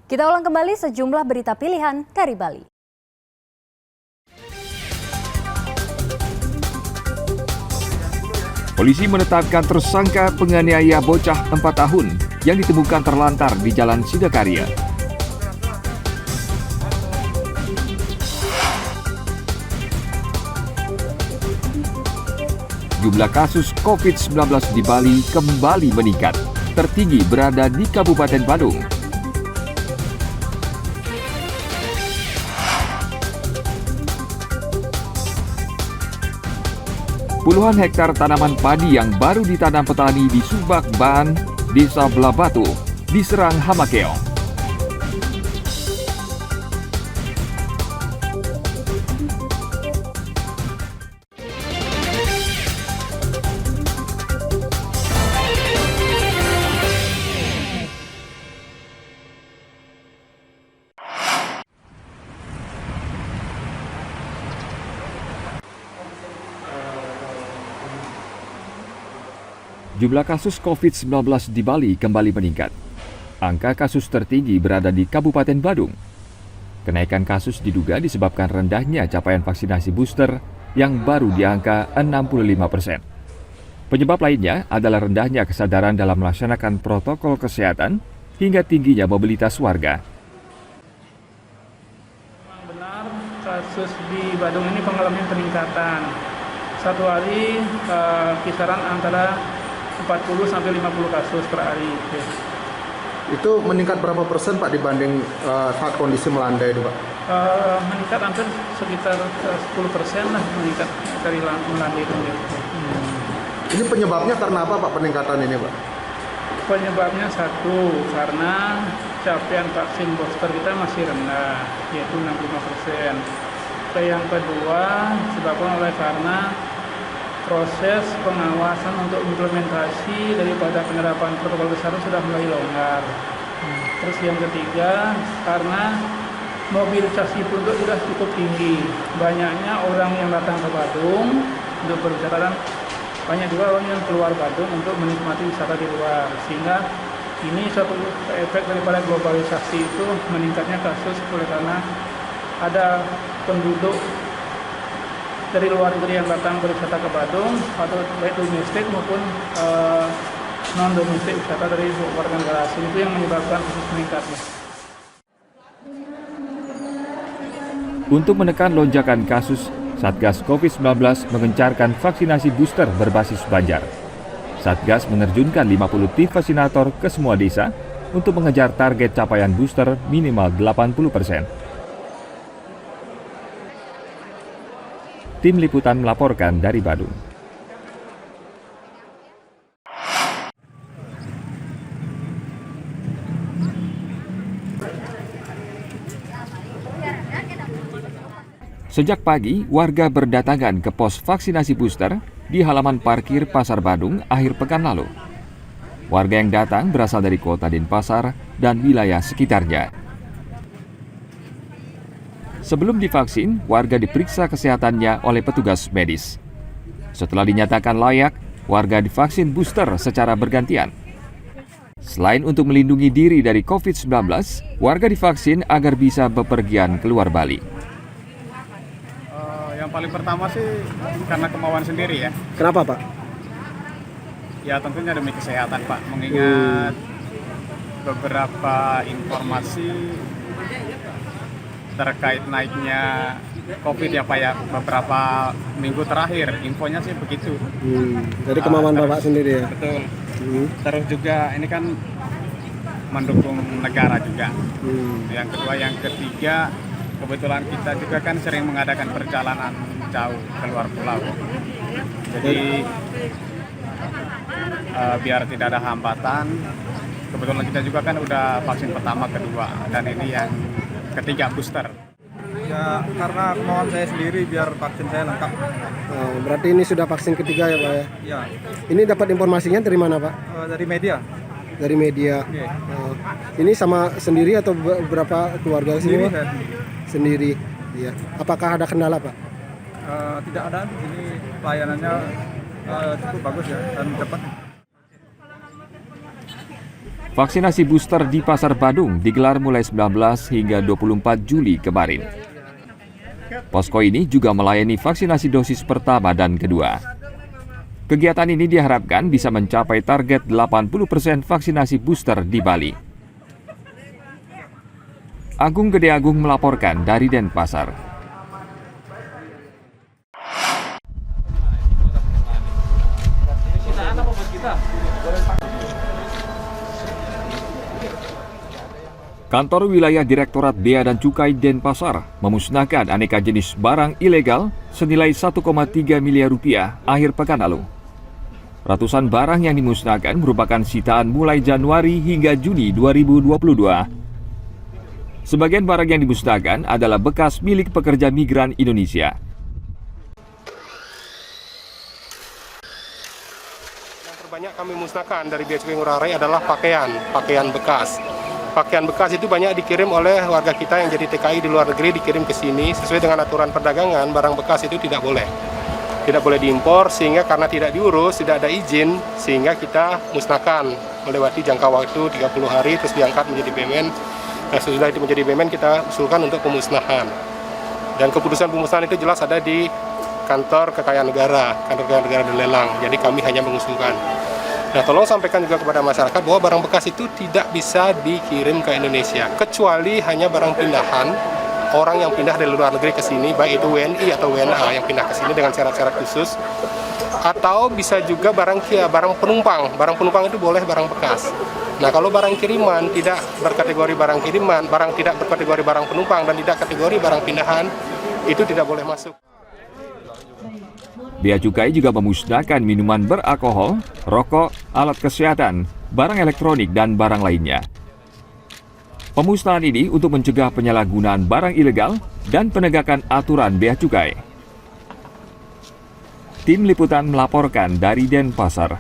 Kita ulang kembali sejumlah berita pilihan dari Bali. Polisi menetapkan tersangka penganiaya bocah 4 tahun yang ditemukan terlantar di Jalan Sidakarya. Jumlah kasus COVID-19 di Bali kembali meningkat, tertinggi berada di Kabupaten Badung. Puluhan hektar tanaman padi yang baru ditanam petani di Subak Ban, Desa Blabatu, diserang hama keong. Jumlah kasus COVID-19 di Bali kembali meningkat. Angka kasus tertinggi berada di Kabupaten Badung. Kenaikan kasus diduga disebabkan rendahnya capaian vaksinasi booster yang baru di angka 65%. Penyebab lainnya adalah rendahnya kesadaran dalam melaksanakan protokol kesehatan hingga tingginya mobilitas warga. Benar, kasus di Badung ini mengalami peningkatan. Satu hari kisaran antara 40 sampai 50 kasus per hari. Itu meningkat berapa persen Pak dibanding saat kondisi melandai itu Pak? Meningkat hampir sekitar 10% lah meningkat dari melandai itu. Ini penyebabnya karena apa Pak peningkatan ini Pak? Penyebabnya satu, karena capaian vaksin booster kita masih rendah, yaitu 65%. Yang kedua, disebabkan oleh karena proses pengawasan untuk implementasi daripada penerapan protokol kesehatan sudah mulai longgar. Terus yang ketiga, karena mobilisasi penduduk sudah cukup tinggi. Banyaknya orang yang datang ke Badung untuk berwisata dan banyak juga orang yang keluar Badung untuk menikmati wisata di luar. Sehingga ini suatu efek daripada globalisasi itu meningkatnya kasus oleh karena ada penduduk dari luar negeri yang datang berwisata ke Badung, atau baik domestik maupun non-domestik wisata dari warga negara asing, itu yang menyebabkan kasus meningkatnya. Untuk menekan lonjakan kasus, Satgas COVID-19 mengencarkan vaksinasi booster berbasis Banjar. Satgas menerjunkan 50 tim vaksinator ke semua desa untuk mengejar target capaian booster minimal 80%. Tim Liputan melaporkan dari Badung. Sejak pagi, warga berdatangan ke pos vaksinasi booster di halaman parkir Pasar Badung akhir pekan lalu. Warga yang datang berasal dari kota Denpasar dan wilayah sekitarnya. Sebelum divaksin, warga diperiksa kesehatannya oleh petugas medis. Setelah dinyatakan layak, warga divaksin booster secara bergantian. Selain untuk melindungi diri dari COVID-19, warga divaksin agar bisa bepergian keluar Bali. Yang paling pertama sih karena kemauan sendiri ya. Kenapa Pak? Ya tentunya demi kesehatan Pak, mengingat beberapa informasi terkait naiknya COVID ya Pak ya, beberapa minggu terakhir infonya sih begitu. Dari kemauan Bapak sendiri ya? Betul. Terus juga ini kan mendukung negara juga. Yang kedua, yang ketiga, kebetulan kita juga kan sering mengadakan perjalanan jauh keluar pulau. Jadi biar tidak ada hambatan, kebetulan kita juga kan udah vaksin pertama, kedua, dan ini yang ketiga booster. Ya karena kemauan saya sendiri biar vaksin saya lengkap. Berarti ini sudah vaksin ketiga ya Pak ya? Ya. Ini dapat informasinya dari mana Pak? Dari media. Dari media. Okay. Ini sama sendiri atau berapa keluarga sini Pak? Saya. Sendiri. Iya. Apakah ada kendala Pak? Tidak ada. Ini pelayanannya cukup bagus ya dan cepat. Vaksinasi booster di Pasar Badung digelar mulai 19 hingga 24 Juli kemarin. Posko ini juga melayani vaksinasi dosis pertama dan kedua. Kegiatan ini diharapkan bisa mencapai target 80% vaksinasi booster di Bali. Agung Gede Agung melaporkan dari Denpasar. Kantor Wilayah Direktorat Bea dan Cukai Denpasar memusnahkan aneka jenis barang ilegal senilai 1,3 miliar rupiah akhir pekan lalu. Ratusan barang yang dimusnahkan merupakan sitaan mulai Januari hingga Juni 2022. Sebagian barang yang dimusnahkan adalah bekas milik pekerja migran Indonesia. Yang terbanyak kami musnahkan dari Bea Cukai Ngurah Rai adalah pakaian bekas. Pakaian bekas itu banyak dikirim oleh warga kita yang jadi TKI di luar negeri, dikirim ke sini. Sesuai dengan aturan perdagangan, barang bekas itu tidak boleh diimpor, sehingga karena tidak diurus, tidak ada izin, sehingga kita musnahkan melewati jangka waktu 30 hari, terus diangkat menjadi BUMN. Nah, sesudah itu menjadi BUMN, kita usulkan untuk pemusnahan. Dan keputusan pemusnahan itu jelas ada di kantor kekayaan negara dan lelang. Jadi kami hanya mengusulkan. Nah, tolong sampaikan juga kepada masyarakat bahwa barang bekas itu tidak bisa dikirim ke Indonesia, kecuali hanya barang pindahan, orang yang pindah dari luar negeri ke sini, baik itu WNI atau WNA yang pindah ke sini dengan syarat-syarat khusus, atau bisa juga barang penumpang. Barang penumpang itu boleh barang bekas. Nah, kalau barang kiriman tidak berkategori barang kiriman, barang tidak berkategori barang penumpang dan tidak kategori barang pindahan, itu tidak boleh masuk. Bea Cukai juga memusnahkan minuman beralkohol, rokok, alat kesehatan, barang elektronik, dan barang lainnya. Pemusnahan ini untuk mencegah penyalahgunaan barang ilegal dan penegakan aturan Bea Cukai. Tim Liputan melaporkan dari Denpasar.